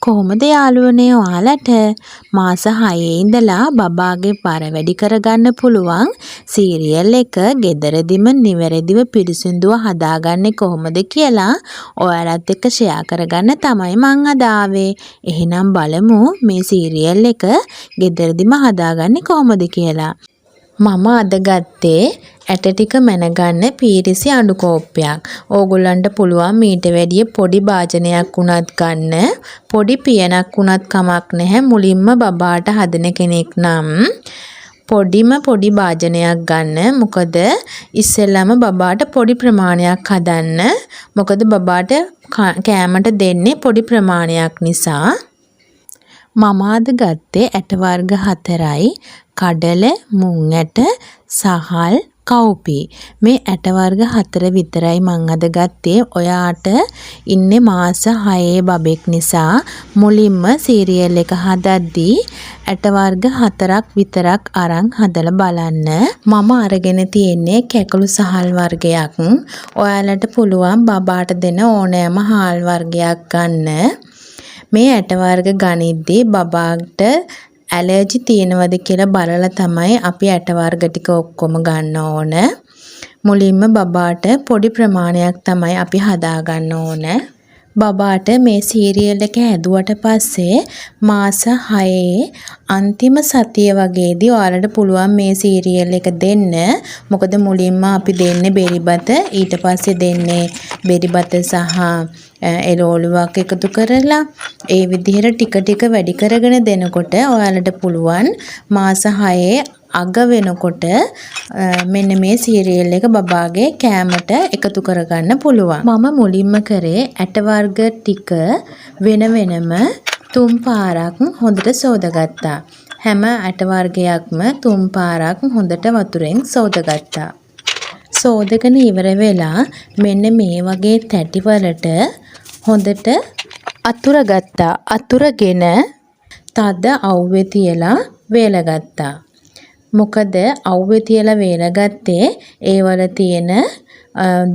කොහොමද යාළුවනේ ඔයාලට මාස 6 ඉඳලා බබාගේ බර වැඩි කරගන්න පුළුවන් සීරියල් එක ගෙදරදිම නිවැරදිව පිරිසිදුව හදාගන්නේ කොහොමද කියලා ඔයාලත් එක්ක ෂෙයා කරගන්න තමයි මං අද ආවේ. එහෙනම් බලමු මේ සීරියල් එක ගෙදරදිම හදාගන්නේ කොහොමද කියලා. මම අද ගත්තේ ඇට ටික මැනගන්න පීරිසි අඬු කෝප්පයක්. ඕගොල්ලන්ට පුළුවන් මීට වැඩිය පොඩි භාජනයක් උනත් ගන්න. පොඩි පියනක් උනත් කමක් නැහැ. මුලින්ම බබාට හදන කෙනෙක් නම් පොඩි භාජනයක් ගන්න. මොකද ඉස්සෙල්ලාම බබාට පොඩි ප්‍රමාණයක් හදන්න. මොකද බබාට කෑමට දෙන්නේ පොඩි ප්‍රමාණයක් නිසා. මම අද ගත්තේ ඇට වර්ග 4යි. කඩල, මුං ඇට, සහල්, කව්පි. මේ ඇට වර්ග 4 විතරයි මං අද ගත්තේ. ඔයාට ඉන්නේ මාස 6 බබෙක් නිසා මුලින්ම සීරියල් එක හදද්දී ඇට වර්ග 4ක් විතරක් අරන් හදලා බලන්න. මම අරගෙන තියෙන්නේ කැකුළු සහල් වර්ගයක්. ඔයාලට පුළුවන් බබාට දෙන ඕනෑම හාල් වර්ගයක් ගන්න. මේ ඇට වර්ග ගනිද්දී බබාට ඇලර්ජි තියෙනවද කියලා බලලා තමයි අපි ඇට වර්ග ටික ඔක්කොම ගන්න ඕන. මුලින්ම බබාට පොඩි ප්‍රමාණයක් තමයි අපි හදා ගන්න ඕන. බබාට මේ සීරියල් එක හැදුවට පස්සේ මාස 6 අන්තිම සතිය වගේදී ඔයාලට පුළුවන් මේ සීරියල් එක දෙන්න. මොකද මුලින්ම අපි දෙන්නේ බෙරිබත, ඊට පස්සේ දෙන්නේ බෙරිබත සහ එළවලුවක් එකතු කරලා ඒ විදිහට ටික ටික වැඩි කරගෙන දෙනකොට ඔයාලට පුළුවන් මාස 6 අග වෙනකොට මෙන්න මේ සීරියල් එක බබාගේ කෑමට එකතු කරගන්න පුළුවන්. මම මුලින්ම කරේ ඇට වර්ග ටික වෙන වෙනම 3 පාරක් හොඳට සෝදගත්තා. හැම ඇට වර්ගයක්ම 3 පාරක් හොඳට වතුරෙන් සෝදගත්තා. සෝදගෙන ඉවර වෙලා මෙන්න මේ වගේ තැටි වලට හොඳට අතුරගත්තා. අතුරගෙන තද අවුවේ තියලා වේලගත්තා. මොකද අවුවේ තියලා වේලගත්තේ ඒ වල තියෙන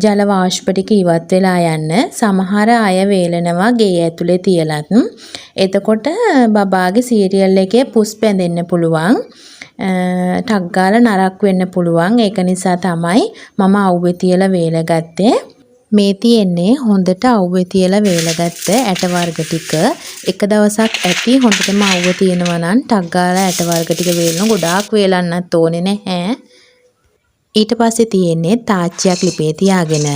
ජල වාෂ්ප ටික ඉවත් වෙලා යන්න. සමහර අය වේලනවා ගේ ඇතුලේ තියලත්. එතකොට බබාගේ සීරියල් එකේ පුස් පැඳෙන්න පුළුවන්. ටක් ගාලා නරක් වෙන්න පුළුවන්. ඒක නිසා තමයි මම අවුවේ තියලා වේලගත්තේ. මේ තියෙන්නේ හොඳට අවුවේ තියලා වේලගත්ත ඇට වර්ග ටික. එක දවසක් ඇති හොඳටම අවුව තියෙනවා නම් ටක් ගාලා ඇට වර්ග ටික වේලන. ගොඩාක් වේලන්නත් ඕනේ නැහැ. ඊට පස්සේ තියෙන්නේ තාච්චියක් ලිපේ තියාගෙන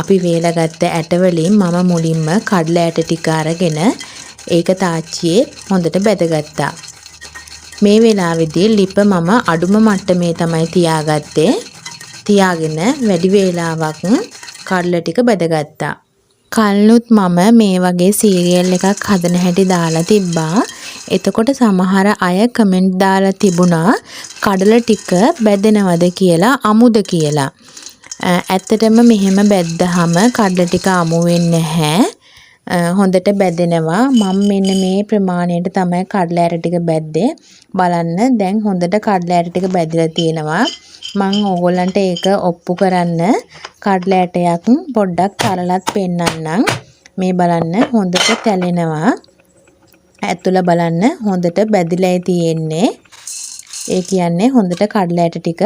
අපි වේලගත්ත ඇට වලින් මම මුලින්ම කඩල ඇට ටික අරගෙන ඒක තාච්චියේ හොඳට බැදගත්තා. මේ වෙලාවේදී ලිප මම අඩුම මට්ටමේ තමයි තියාගත්තේ. තියාගෙන වැඩි වේලාවක් කඩල ටික බැදගත්තා. කල්නුත් මම මේ වගේ සීරියල් එකක් හදන හැටි දාලා තිබ්බා. එතකොට සමහර අය කමෙන්ට් දාලා තිබුණා කඩල ටික බැදෙනවද කියලා, අමුද කියලා. ඇත්තටම මෙහෙම බැද්දහම කඩල ටික අමු වෙන්නේ නැහැ. හොඳට බැදෙනවා. මම මෙන්න මේ ප්‍රමාණයට තමයි කඩල ඇට ටික බැද්දේ. බලන්න දැන් හොඳට කඩල ඇට ටික බැදලා තියෙනවා. මම ඕගොල්ලන්ට ඒක ඔප්පු කරන්න කඩල ඇටයක් පොඩ්ඩක් තරලත් පෙන්නන්නම්. මේ බලන්න හොඳට තැලෙනවා. ඇතුළ බලන්න හොඳට බැදිලා තියෙන්නේ. ඒ කියන්නේ හොඳට කඩල ඇට ටික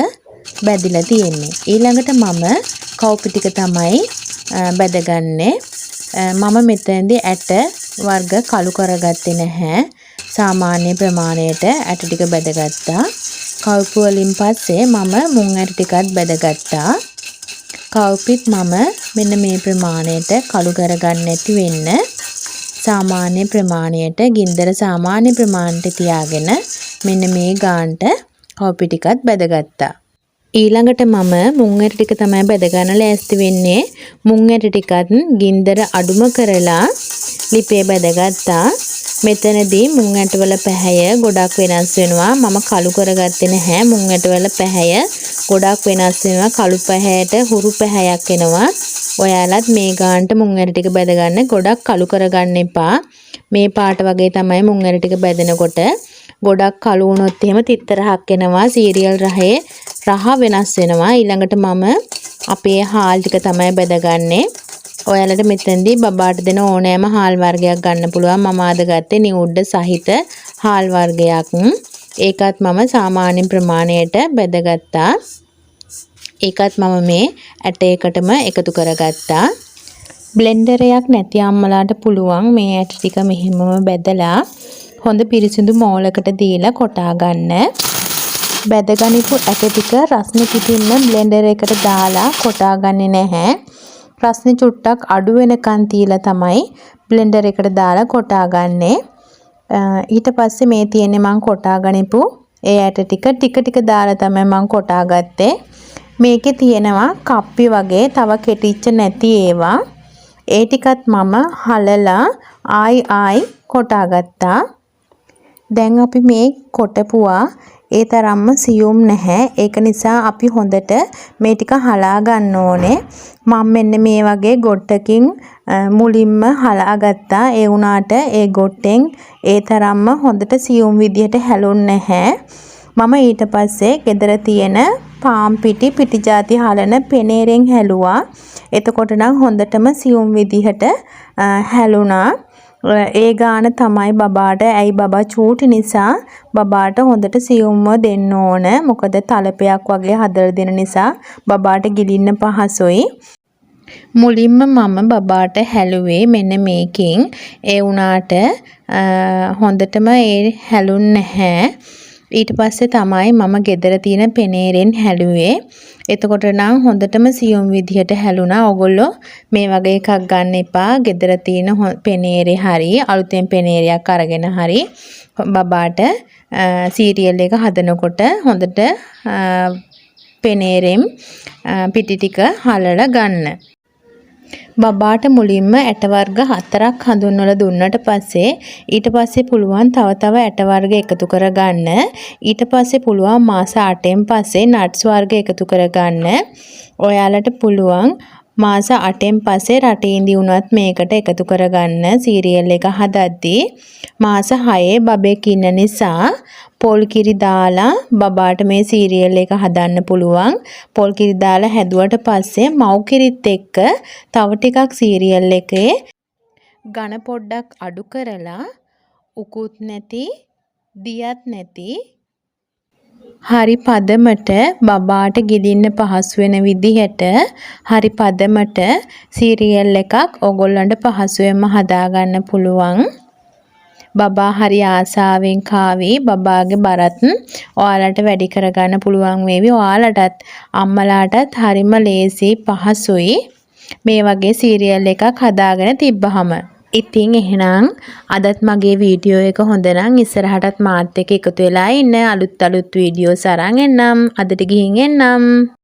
බැදිලා තියෙන්නේ. ඊළඟට මම කව්පි ටික තමයි බැදගන්නේ. මම මෙතනදී ඇට වර්ග කළු කරගත්තේ නැහැ. සාමාන්‍ය ප්‍රමාණයට ඇට ටික බැදගත්තා. කව්පි වලින් පස්සේ මම මුං ඇට ටිකත් බැදගත්තා. කව්පිත් මම මෙන්න මේ ප්‍රමාණයට කළු කරගන්න නැති වෙන්න සාමාන්‍ය ප්‍රමාණයට ගින්දර සාමාන්‍ය ප්‍රමාණයට තියාගෙන මෙන්න මේ ගානට කව්පි ටිකත් බැදගත්තා. ඊළඟට මම මුං ඇට ටික තමයි බැදගන්න ලෑස්ති වෙන්නේ. මුං ඇට ටිකත් ගින්දර අඩුම කරලා ලිපේ බැදගත්තා. මෙතනදී මුං ඇටවල පැහැය ගොඩක් වෙනස් වෙනවා. මම කළු කරගත්තේ නැහැ. මුං ඇටවල පැහැය ගොඩක් වෙනස් වෙනවා. කළු පැහැයට හුරු පැහැයක් එනවා. ඔයාලත් මේ ගානට මුං ඇට ටික බැදගන්න ගොඩක් කළු කරගන්න එපා. මේ පාට වගේ තමයි මුං ඇට ටික බැදෙනකොට. ගොඩක් කළු වුණොත් එහෙම තිත්තරහක් එනවා. සීරියල් රහේ රහ වෙනස් වෙනවා. ඊළඟට මම අපේ හාල් ටික තමයි බැදගන්නේ. ඔයාලට මෙතනදී බබාට දෙන ඕනෑම හාල් වර්ගයක් ගන්න පුළුවන්. මම අද ගත්තේ නිවුඩ සහිත හාල් වර්ගයක්. ඒකත් මම සාමාන්‍ය ප්‍රමාණයට බෙදගත්තා. ඒකත් මම මේ ඇටයකටම එකතු කරගත්තා. බ්ලෙන්ඩර් එකක් නැති අම්මලාට පුළුවන් මේ ඇට ටික මෙහෙමම බෙදලා හොඳ පිරිසිදු මෝලකට දීලා කොටා ගන්න. බෙදගනිපු ඇට ටික රස්නේ පිටින්ම බ්ලෙන්ඩර් එකට දාලා කොටා ගන්නේ නැහැ. රස්නේ චුට්ටක් අඩු වෙනකන් තියලා තමයි බ්ලෙන්ඩර් එකට දාලා කොටා ගන්නේ. ඊට පස්සේ මේ තියෙන්නේ මං කොටා ගනිපු ඒ ඇට ටික ටික දාලා තමයි මං කොටා ගත්තේ. මේකේ තියෙනවා කප්පි වගේ තව කෙටිච්ච නැති ඒවා. ඒ ටිකත් මම හලලා ආයි කොටා ගත්තා. දැන් අපි මේ කොටපුවා ඒ තරම්ම සියුම් නැහැ. ඒක නිසා අපි හොඳට මේ ටික හලා ගන්න ඕනේ. මම මෙන්න මේ වගේ ගොට්ටකින් මුලින්ම හලා ගත්තා. ඒ වුණාට ඒ ගොට්ටෙන් ඒ තරම්ම හොඳට සියුම් විදිහට හැලුන්නේ නැහැ. මම ඊට පස්සේ ගෙදර තියෙන පාම් පිටි ಜಾති හලන පෙනේරෙන් හැලුවා. එතකොට නම් හොඳටම සියුම් විදිහට හැලුණා. ඒ ගාන තමයි බබාට. ඇයි බබා චූටි නිසා බබාට හොඳට සියුම්ව දෙන්න ඕන. මොකද තලපයක් වගේ හදලා දෙන නිසා බබාට ගිලින්න පහසුයි. මුලින්ම මම බබාට හැලුවේ මෙන්න මේකින්. ඒ වුණාට හොඳටම ඒ හැලුන්නේ නැහැ. ඊට පස්සේ තමයි මම ගෙදර තියෙන පෙනේරෙන් හැලුවේ. එතකොට නම් හොඳටම සියුම් විදිහට හැලුණා. ඔයගොල්ලෝ මේ වගේ එකක් ගන්න එපා. ගෙදර තියෙන පෙනේරේ හරි අලුතෙන් පෙනේරයක් අරගෙන හරි බබාට සීරියල් එක හදනකොට හොඳට පෙනේරෙන් පිටි ටික හලලා ගන්න. බබාට මුලින්ම ඇට වර්ග 4ක් හඳුන්වලා දුන්නට පස්සේ ඊට පස්සේ පුළුවන් තව ඇට වර්ග එකතු කරගන්න. ඊට පස්සේ පුළුවන් මාස 8න් පස්සේ නට්ස් වර්ග එකතු කරගන්න. ඔයාලට පුළුවන් මාස 8න් පස්සේ රටේ ඉඳි උනත් මේකට එකතු කරගන්න සීරියල් එක හදද්දී. මාස 6 බබෙක් ඉන්න නිසා පොල් කිරි දාලා බබාට මේ සීරියල් එක හදන්න පුළුවන්. පොල් කිරි දාලා හැදුවට පස්සේ මව් කිරිත් එක්ක තව ටිකක් සීරියල් එකේ ඝන පොඩ්ඩක් අඩු කරලා උකුත් නැති දියත් නැති හරි පදමට බබාට ගිලින්න පහසු වෙන විදිහට හරි පදමට සීරියල් එකක් ඕගොල්ලන්ට පහසුවෙන්ම හදාගන්න පුළුවන්. බබා හරි ආසාවෙන් කාවි. බබාගේ බරත් ඔයාලට වැඩි කරගන්න පුළුවන් වේවි. ඔයාලටත් අම්මලාටත් හරිම ලේසි පහසුයි මේ වගේ සීරියල් එකක් හදාගෙන තිබ්බහම. ඉතින් එහෙනම් අදත් මගේ වීඩියෝ එක හොඳ නම් ඉස්සරහටත් මාත් එක්ක එකතු වෙලා ඉන්න. අලුත් වීඩියෝස් අරන් එන්නම්. අදට ගිහින් එන්නම්.